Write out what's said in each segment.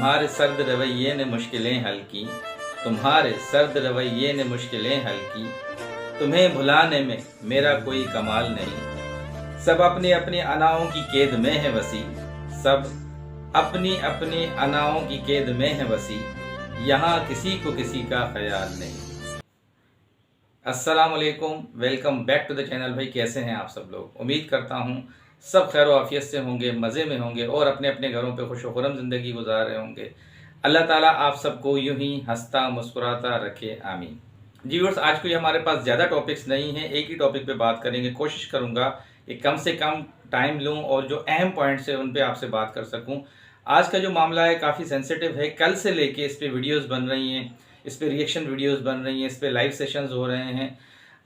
तुम्हारे सर्द रवैये ने मुश्किलें हल की, तुम्हारे सर्द रवैये ने मुश्किलें हल की। तुम्हें भुलाने में मेरा कोई कमाल नहीं। सब अपनी अपनी अनाओं की कैद में है वसी, सब अपनी अपनी अनाओं की कैद में है वसी। यहाँ किसी को किसी का ख्याल नहीं। अस्सलाम वालेकुम, welcome back to the channel. भाई कैसे हैं आप सब लोग? उम्मीद करता हूँ सब खैर आफियत से होंगे, मज़े में होंगे और अपने अपने घरों पे खुश खुरम ज़िंदगी गुजार रहे होंगे। अल्लाह ताला आप सबको यूं ही हंसता मुस्कुराता रखे, आमीन। जी व्यूअर्स, आज कोई हमारे पास ज़्यादा टॉपिक्स नहीं है, एक ही टॉपिक पे बात करेंगे। कोशिश करूँगा कि कम से कम टाइम लूँ और जो अहम पॉइंट्स है उन पे आपसे बात कर सकूँ। आज का जो मामला है काफ़ी सेंसिटिव है। कल से लेके इस पर वीडियोज़ बन रही हैं, इस पर रिएक्शन वीडियोज़ बन रही हैं, इस पर लाइव सेशंस हो रहे हैं।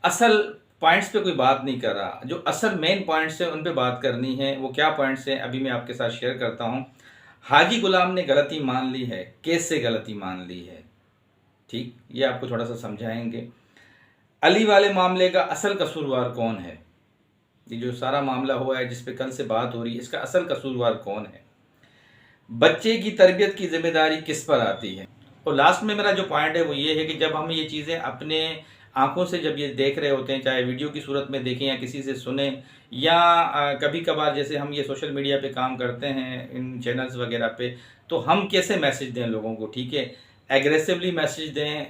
असल पॉइंट्स पे कोई बात नहीं कर रहा, जो असल मेन पॉइंट्स हैं उन पे बात करनी है। वो क्या पॉइंट्स हैं अभी मैं आपके साथ शेयर करता हूँ। हाजी गुलाम ने गलती मान ली है, कैसे गलती मान ली है, ठीक, ये आपको थोड़ा सा समझाएंगे। अली वाले मामले का असल कसूरवार कौन है? ये जो सारा मामला हुआ है जिस पे कल से बात हो रही है, इसका असल कसूरवार कौन है? बच्चे की तरबियत की जिम्मेदारी किस पर आती है? और लास्ट में मेरा जो पॉइंट है वो ये है कि जब हम ये चीज़ें अपने आंखों से जब ये देख रहे होते हैं, चाहे वीडियो की सूरत में देखें या किसी से सुने, या कभी कभार जैसे हम ये सोशल मीडिया पे काम करते हैं इन चैनल्स वगैरह पे, तो हम कैसे मैसेज दें लोगों को? ठीक है, एग्रेसिवली मैसेज दें,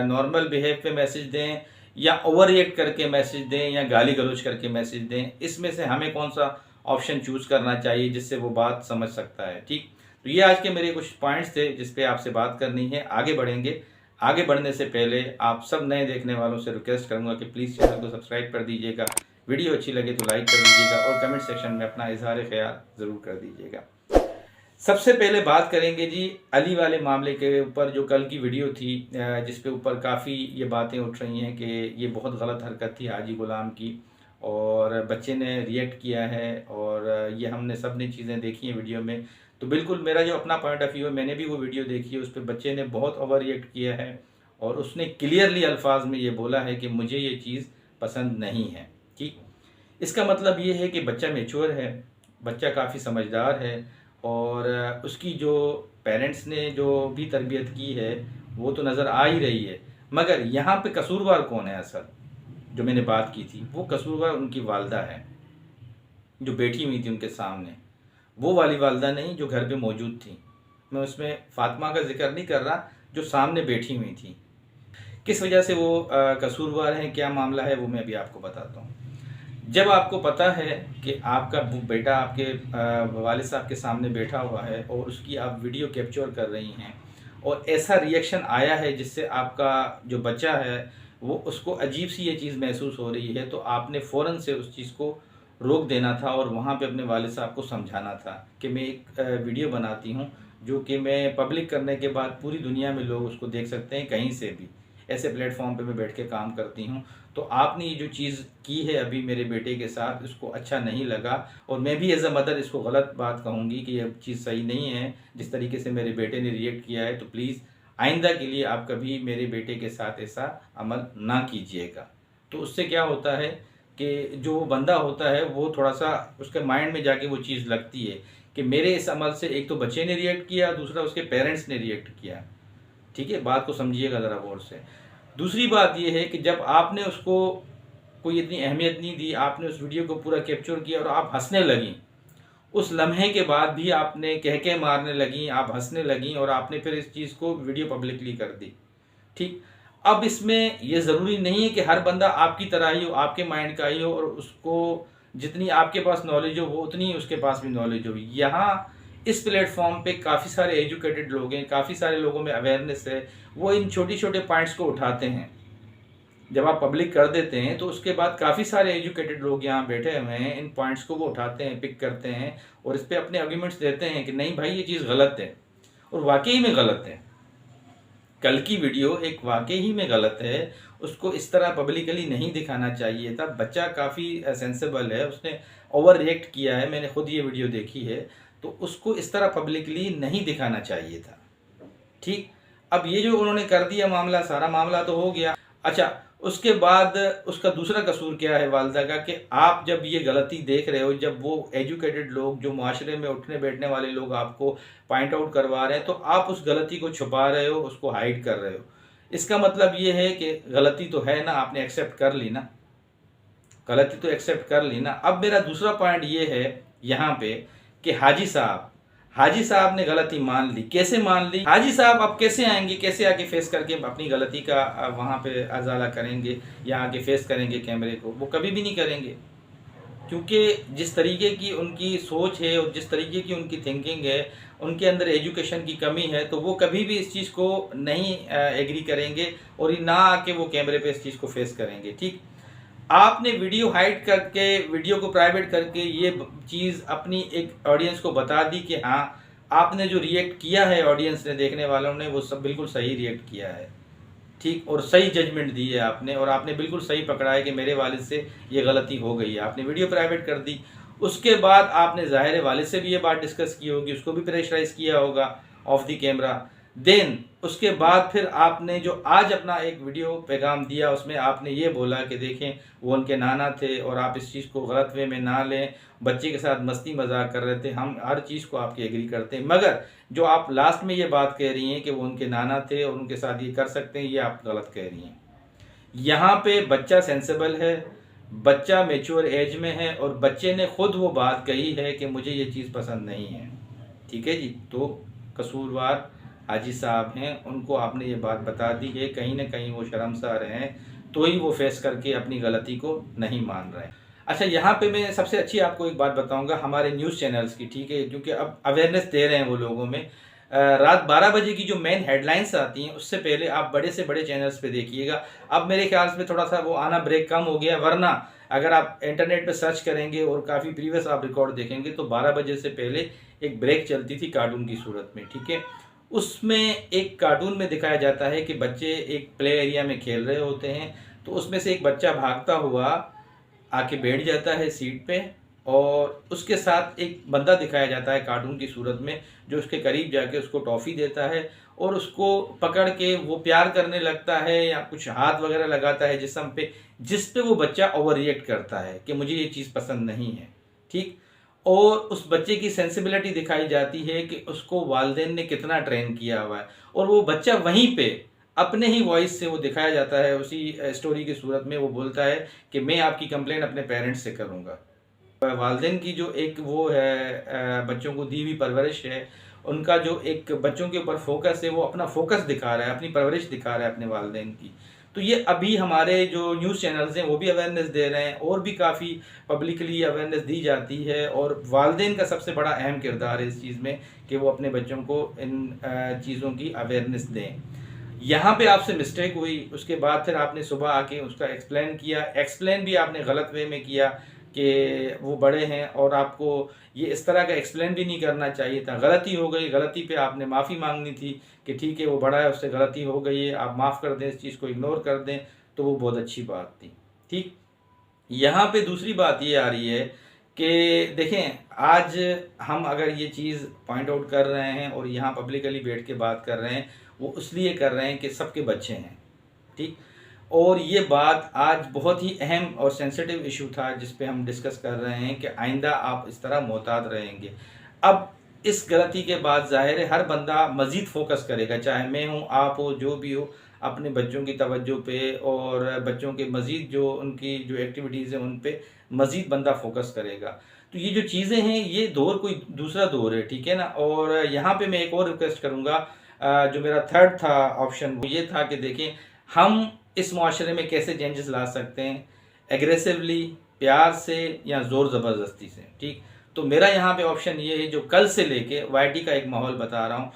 नॉर्मल बिहेव पे मैसेज दें, या ओवर रिएक्ट करके मैसेज दें, या गाली गलौज करके मैसेज दें? इसमें से हमें कौन सा ऑप्शन चूज़ करना चाहिए जिससे वो बात समझ सकता है? ठीक, तो ये आज के मेरे कुछ पॉइंट्स थे जिस पे आपसे बात करनी है। आगे बढ़ेंगे। आगे बढ़ने से पहले आप सब नए देखने वालों से रिक्वेस्ट करूंगा कि प्लीज़ चैनल को सब्सक्राइब कर दीजिएगा, वीडियो अच्छी लगे तो लाइक कर दीजिएगा और कमेंट सेक्शन में अपना इजहार ख्याल ज़रूर कर दीजिएगा। सबसे पहले बात करेंगे जी अली वाले मामले के ऊपर। जो कल की वीडियो थी जिसके ऊपर काफ़ी ये बातें उठ रही हैं कि ये बहुत गलत हरकत थी हाजी गुलाम की, और बच्चे ने रिएक्ट किया है, और ये हमने सब ने चीज़ें देखी हैं वीडियो में। तो बिल्कुल मेरा जो अपना पॉइंट ऑफ व्यू है, मैंने भी वो वीडियो देखी है, उस पर बच्चे ने बहुत ओवर रिएक्ट किया है और उसने क्लियरली अल्फाज में ये बोला है कि मुझे ये चीज़ पसंद नहीं है। ठीक, इसका मतलब ये है कि बच्चा मैच्योर है, बच्चा काफ़ी समझदार है, और उसकी जो पेरेंट्स ने जो भी तरबियत की है वो तो नज़र आ ही रही है। मगर यहाँ पे कसूरवार कौन है? असल जो मैंने बात की थी वो कसूरवार उनकी वालदा है, जो बैठी हुई थी उनके सामने। वो वाली वालदा नहीं जो घर पे मौजूद थी। मैं उसमें फ़ातिमा का जिक्र नहीं कर रहा, जो सामने बैठी हुई थी। किस वजह से वो कसूरवार हैं, क्या मामला है, वो मैं अभी आपको बताता हूँ। जब आपको पता है कि आपका बेटा आपके वालिद साहब के सामने बैठा हुआ है और उसकी आप वीडियो कैप्चर कर रही हैं, और ऐसा रिएक्शन आया है जिससे आपका जो बच्चा है वो उसको अजीब सी ये चीज़ महसूस हो रही है, तो आपने फ़ौरन से उस चीज़ को रोक देना था और वहाँ पे अपने वालिद साहब को समझाना था कि मैं एक वीडियो बनाती हूँ जो कि मैं पब्लिक करने के बाद पूरी दुनिया में लोग उसको देख सकते हैं, कहीं से भी ऐसे प्लेटफॉर्म पे मैं बैठ के काम करती हूँ। तो आपने ये जो चीज़ की है अभी मेरे बेटे के साथ, इसको अच्छा नहीं लगा, और मैं भी एज अ मदर इसको गलत बात कहूँगी कि यह चीज़ सही नहीं है जिस तरीके से मेरे बेटे ने रिएक्ट किया है। तो प्लीज़ आइंदा के लिए आप कभी मेरे बेटे के साथ ऐसा अमल ना कीजिएगा। तो उससे क्या होता है कि जो बंदा होता है वो थोड़ा सा उसके माइंड में जाके वो चीज़ लगती है कि मेरे इस अमल से एक तो बच्चे ने रिएक्ट किया, दूसरा उसके पेरेंट्स ने रिएक्ट किया। ठीक है, बात को समझिएगा ज़रा गौर से। दूसरी बात यह है कि जब आपने उसको कोई इतनी अहमियत नहीं दी, आपने उस वीडियो को पूरा कैप्चर किया और आप हंसने लगीं, उस लम्हे के बाद भी आपने कहके मारने लगीं, आप हंसने लगीं, और आपने फिर इस चीज़ को वीडियो पब्लिकली कर दी। ठीक, अब इसमें यह ज़रूरी नहीं है कि हर बंदा आपकी तरह ही हो, आपके माइंड का ही हो, और उसको जितनी आपके पास नॉलेज हो वो उतनी उसके पास भी नॉलेज हो। यहाँ इस प्लेटफॉर्म पे काफ़ी सारे एजुकेटेड लोग हैं, काफ़ी सारे लोगों में अवेयरनेस है, वो इन छोटे छोटे पॉइंट्स को उठाते हैं। जब आप पब्लिक कर देते हैं तो उसके बाद काफ़ी सारे एजुकेटेड लोग यहाँ बैठे हुए हैं, इन पॉइंट्स को वो उठाते हैं, पिक करते हैं और इस पर अपने आर्ग्यूमेंट्स देते हैं कि नहीं भाई ये चीज़ गलत है, और वाकई में गलत है। कल की वीडियो एक वाकई ही में गलत है, उसको इस तरह पब्लिकली नहीं दिखाना चाहिए था। बच्चा काफ़ी सेंसिबल है, उसने ओवर रिएक्ट किया है, मैंने खुद ये वीडियो देखी है, तो उसको इस तरह पब्लिकली नहीं दिखाना चाहिए था। ठीक, अब ये जो उन्होंने कर दिया मामला, सारा मामला तो हो गया। अच्छा, उसके बाद उसका दूसरा कसूर क्या है वालदा का, कि आप जब ये गलती देख रहे हो, जब वो एजुकेटेड लोग जो माशरे में उठने बैठने वाले लोग आपको पॉइंट आउट करवा रहे हैं, तो आप उस गलती को छुपा रहे हो, उसको हाइड कर रहे हो। इसका मतलब ये है कि गलती तो है ना, आपने एक्सेप्ट कर ली ना, गलती तो एक्सेप्ट कर ली ना। अब मेरा दूसरा पॉइंट ये है यहाँ पे कि हाजी साहब ने गलती मान ली। कैसे मान ली? हाजी साहब अब कैसे आएंगे, कैसे आके फेस करके अपनी गलती का वहाँ पे अजाला करेंगे या आके फेस करेंगे कैमरे को? वो कभी भी नहीं करेंगे, क्योंकि जिस तरीके की उनकी सोच है और जिस तरीके की उनकी थिंकिंग है, उनके अंदर एजुकेशन की कमी है, तो वो कभी भी इस चीज़ को नहीं एग्री करेंगे और ना आके वो कैमरे पे इस चीज़ को फेस करेंगे। ठीक, आपने वीडियो हाइड करके, वीडियो को प्राइवेट करके ये चीज़ अपनी एक ऑडियंस को बता दी कि हाँ, आपने जो रिएक्ट किया है ऑडियंस ने, देखने वालों ने, वो सब बिल्कुल सही रिएक्ट किया है। ठीक, और सही जजमेंट दी है आपने, और आपने बिल्कुल सही पकड़ा है कि मेरे वालिद से ये गलती हो गई है। आपने वीडियो प्राइवेट कर दी। उसके बाद आपने ज़ाहिर है वालिद से भी ये बात डिस्कस की होगी, उसको भी प्रेशराइज किया होगा ऑफ द कैमरा। देन उसके बाद फिर आपने जो आज अपना एक वीडियो पैगाम दिया, उसमें आपने ये बोला कि देखें वो उनके नाना थे और आप इस चीज़ को गलत वे में ना लें, बच्चे के साथ मस्ती मजाक कर रहे थे, हम हर चीज़ को आपकी एग्री करते हैं, मगर जो आप लास्ट में ये बात कह रही हैं कि वो उनके नाना थे और उनके साथ ये कर सकते हैं, ये आप गलत कह रही हैं। यहाँ पे बच्चा सेंसेबल है, बच्चा मेच्योर एज में है, और बच्चे ने खुद वो बात कही है कि मुझे ये चीज़ पसंद नहीं है। ठीक है जी, तो कसूरवार हाजी साहब हैं, उनको आपने ये बात बता दी है, कहीं ना कहीं वो शर्मसार हैं, तो ही वो फेस करके अपनी गलती को नहीं मान रहे हैं। अच्छा, यहाँ पे मैं सबसे अच्छी आपको एक बात बताऊंगा हमारे न्यूज़ चैनल्स की। ठीक है, क्योंकि अब अवेयरनेस दे रहे हैं वो लोगों में। रात 12 बजे की जो मेन हेडलाइंस आती हैं, उससे पहले आप बड़े से बड़े चैनल्स पे देखिएगा। अब मेरे ख्याल से थोड़ा सा वो आना ब्रेक कम हो गया, वरना अगर आप इंटरनेट पे सर्च करेंगे और काफ़ी प्रीवियस आप रिकॉर्ड देखेंगे तो 12 बजे से पहले एक ब्रेक चलती थी कार्टून की सूरत में। ठीक है, उसमें एक कार्टून में दिखाया जाता है कि बच्चे एक प्ले एरिया में खेल रहे होते हैं, तो उसमें से एक बच्चा भागता हुआ आके बैठ जाता है सीट पे, और उसके साथ एक बंदा दिखाया जाता है कार्टून की सूरत में, जो उसके करीब जाके उसको टॉफ़ी देता है और उसको पकड़ के वो प्यार करने लगता है या कुछ हाथ वगैरह लगाता है जिस्म पे, जिस पे वो बच्चा ओवर रिएक्ट करता है कि मुझे ये चीज़ पसंद नहीं है। ठीक, और उस बच्चे की सेंसिबिलिटी दिखाई जाती है कि उसको वालिदैन ने कितना ट्रेन किया हुआ है, और वो बच्चा वहीं पे अपने ही वॉइस से वो दिखाया जाता है, उसी स्टोरी की सूरत में वो बोलता है कि मैं आपकी कंप्लेंट अपने पेरेंट्स से करूँगा। वालिदैन की जो एक वो है बच्चों को दी हुई परवरिश है, उनका जो एक बच्चों के ऊपर फोकस है, वो अपना फोकस दिखा रहा है, अपनी परवरिश दिखा रहा है अपने वालिदैन की। तो ये अभी हमारे जो न्यूज़ चैनल्स हैं वो भी अवेयरनेस दे रहे हैं, और भी काफ़ी पब्लिकली अवेयरनेस दी जाती है, और वालिदैन का सबसे बड़ा अहम किरदार है इस चीज़ में कि वो अपने बच्चों को इन चीज़ों की अवेयरनेस दें। यहाँ पे आपसे मिस्टेक हुई, उसके बाद फिर आपने सुबह आके उसका एक्सप्लेन किया, एक्सप्लेन भी आपने गलत वे में किया कि वो बड़े हैं, और आपको ये इस तरह का एक्सप्लेन भी नहीं करना चाहिए था। गलती हो गई, गलती पे आपने माफ़ी मांगनी थी कि ठीक है वो बड़ा है, उससे गलती हो गई है, आप माफ़ कर दें, इस चीज़ को इग्नोर कर दें, तो वो बहुत अच्छी बात थी। ठीक, यहाँ पे दूसरी बात ये आ रही है कि देखें, आज हम अगर ये चीज़ पॉइंट आउट कर रहे हैं और यहाँ पब्लिकली बैठ के बात कर रहे हैं, वो इसलिए कर रहे हैं कि सबके बच्चे हैं। ठीक, और ये बात आज बहुत ही अहम और सेंसिटिव इशू था जिस पे हम डिस्कस कर रहे हैं कि आइंदा आप इस तरह मोहतात रहेंगे। अब इस गलती के बाद ज़ाहिर है हर बंदा मज़ीद फोकस करेगा, चाहे मैं हूँ, आप हो, जो भी हो, अपने बच्चों की तवज्जो पे और बच्चों के मज़ीद जो उनकी जो एक्टिविटीज़ हैं उन पे मज़ीद बंदा फोकस करेगा। तो ये जो चीज़ें हैं, ये दौर कोई दूसरा दौर है। ठीक है ना, और यहाँ पे मैं एक और रिक्वेस्ट करूँगा, जो मेरा थर्ड था ऑप्शन, वो ये था कि देखें हम इस माशरे में कैसे चेंजेस ला सकते हैं, एग्रेसिवली, प्यार से, या ज़ोर ज़बरदस्ती से। ठीक, तो मेरा यहाँ पे ऑप्शन ये है, जो कल से लेके वाईटी का एक माहौल बता रहा हूँ,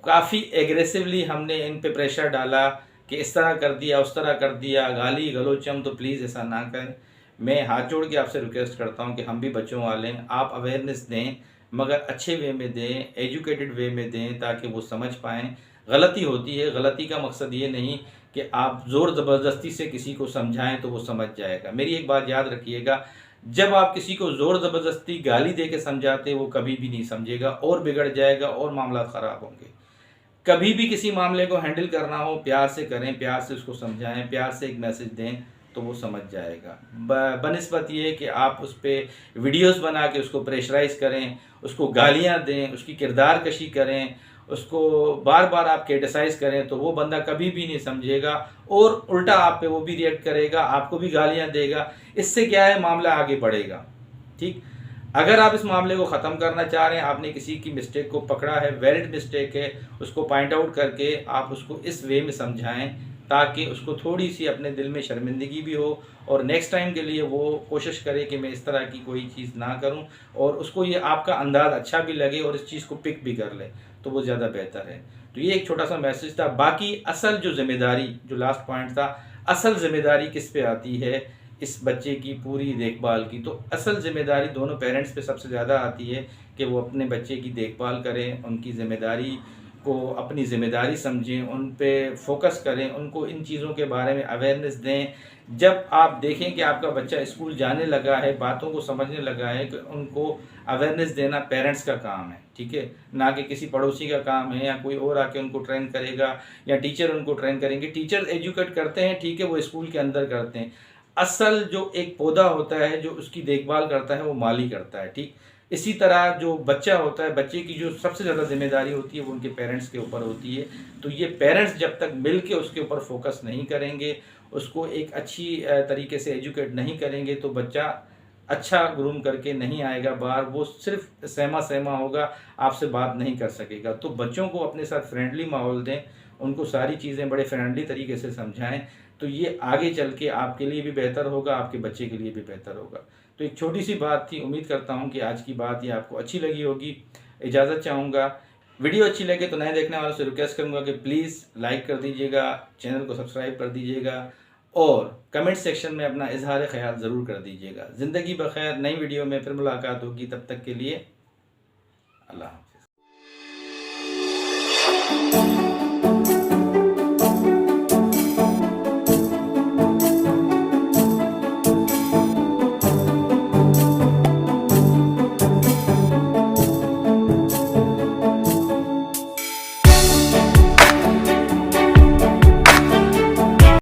काफ़ी एग्रेसिवली हमने इन पे प्रेशर डाला कि इस तरह कर दिया, उस तरह कर दिया, गाली गलोचम, तो प्लीज़ ऐसा ना करें। मैं हाथ जोड़ के आपसे रिक्वेस्ट करता हूँ कि हम भी बच्चों वाले हैं, आप अवेयरनेस दें, मगर अच्छे वे में दें, एजुकेटेड वे में दें, ताकि वो समझ पाएँ। गलती होती है, गलती का मकसद ये नहीं कि आप ज़ोर ज़बरदस्ती से किसी को समझाएं तो वो समझ जाएगा। मेरी एक बात याद रखिएगा, जब आप किसी को ज़ोर ज़बरदस्ती गाली दे के समझाते, वो कभी भी नहीं समझेगा और बिगड़ जाएगा और मामला ख़राब होंगे। कभी भी किसी मामले को हैंडल करना हो प्यार से करें, प्यार से उसको समझाएं, प्यार से एक मैसेज दें तो वो समझ जाएगा। बनिस्बत ये कि आप उस पर वीडियोस बना के उसको प्रेशराइज करें, उसको गालियां दें, उसकी किरदार कशी करें, उसको बार बार आप क्रिटिसाइज करें, तो वो बंदा कभी भी नहीं समझेगा और उल्टा आप पे वो भी रिएक्ट करेगा, आपको भी गालियां देगा। इससे क्या है, मामला आगे बढ़ेगा। ठीक, अगर आप इस मामले को ख़त्म करना चाह रहे हैं, आपने किसी की मिस्टेक को पकड़ा है, वैलिड मिस्टेक है, उसको पॉइंट आउट करके आप उसको इस वे में समझाएं ताकि उसको थोड़ी सी अपने दिल में शर्मिंदगी भी हो और नेक्स्ट टाइम के लिए वो कोशिश करे कि मैं इस तरह की कोई चीज़ ना करूं, और उसको ये आपका अंदाज़ अच्छा भी लगे और इस चीज़ को पिक भी कर ले, तो वो ज़्यादा बेहतर है। तो ये एक छोटा सा मैसेज था। बाकी असल जो जिम्मेदारी, जो लास्ट पॉइंट था, असल जिम्मेदारी किस पे आती है इस बच्चे की पूरी देखभाल की, तो असल ज़िम्मेदारी दोनों पेरेंट्स पे सबसे ज़्यादा आती है कि वो अपने बच्चे की देखभाल करें, उनकी ज़िम्मेदारी को अपनी ज़िम्मेदारी समझें, उन पे फोकस करें, उनको इन चीज़ों के बारे में अवेयरनेस दें। जब आप देखें कि आपका बच्चा स्कूल जाने लगा है, बातों को समझने लगा है, कि उनको अवेयरनेस देना पेरेंट्स का काम है, ठीक है, ना कि किसी पड़ोसी का काम है या कोई और आके उनको ट्रेन करेगा या टीचर उनको ट्रेन करेंगे। टीचर एजुकेट करते हैं, ठीक है, वो स्कूल के अंदर करते हैं। असल जो एक पौधा होता है जो उसकी देखभाल करता है वो माली करता है। ठीक, इसी तरह जो बच्चा होता है, बच्चे की जो सबसे ज़्यादा जिम्मेदारी होती है वो उनके पेरेंट्स के ऊपर होती है। तो ये पेरेंट्स जब तक मिल के उसके ऊपर फोकस नहीं करेंगे, उसको एक अच्छी तरीके से एजुकेट नहीं करेंगे, तो बच्चा अच्छा ग्रूम करके नहीं आएगा बाहर, वो सिर्फ सहमा सहमा होगा, आपसे बात नहीं कर सकेगा। तो बच्चों को अपने साथ फ्रेंडली माहौल दें, उनको सारी चीज़ें बड़े फ्रेंडली तरीके से समझाएं, तो ये आगे चल के आपके लिए भी बेहतर होगा, आपके बच्चे के लिए भी बेहतर होगा। तो एक छोटी सी बात थी, उम्मीद करता हूँ कि आज की बात ये आपको अच्छी लगी होगी। इजाज़त चाहूँगा। वीडियो अच्छी लगे तो नए देखने वालों से रिक्वेस्ट करूँगा कि प्लीज़ लाइक कर दीजिएगा, चैनल को सब्सक्राइब कर दीजिएगा और कमेंट सेक्शन में अपना इजहार ख्याल ज़रूर कर दीजिएगा। ज़िंदगी बखैर, नई वीडियो में फिर मुलाकात होगी, तब तक के लिए अल्लाह।